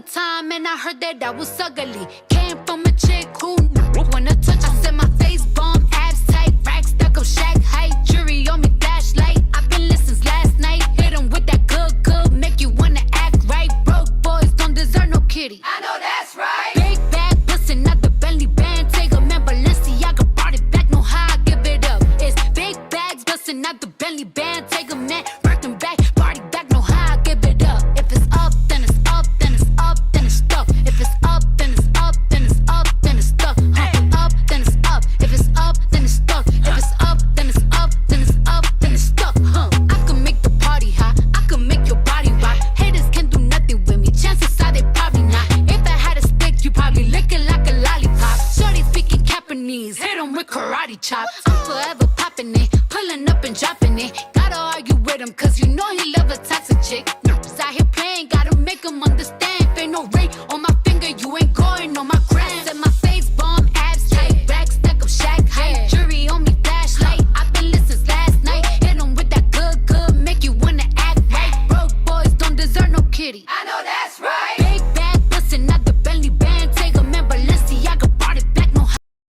time and I heard that I was ugly. Came from a chick who wanna touch. I said my face bomb, abs tight, racks stuck up shack height. Jury on me, flashlight. I've been listening since last night. Hit 'em with that good, make you wanna act right. Broke boys don't deserve no kitty. I know that's right. Big bag bustin' out the Bentley band. Take a man, Balenciaga brought it back. Know how I give it up. It's big bags bustin' out the Bentley band. Take a man, working back, party back. Know how I give it up. If it's up, then it's up, then it's up, then it's stuck. If it's up, then it's up, then it's up, then it's stuck. Up, then it's up. If it's up, then it's stuck. If it's up, then it's up, then it's up, then it's stuck. I can make the party hot. I can make your body rock. Haters can't do nothing with me. Chances are they probably not. If I had a stick, you probably lick it like a lollipop. Shorty speaking Japanese, hit 'em with karate chop. I'm forever popping it, pulling up and dropping it. Gotta argue with him, cause you know he love a toxic chick. Just out here playing, gotta make him understand. If ain't no ring on my finger, you ain't going on my gram. Set my face bomb, abs tight, back stack up shack height. Jury on me, flashlight. I've been listening since last night. Hit him with that good, make you wanna act right. Broke boys don't deserve no kitty. I know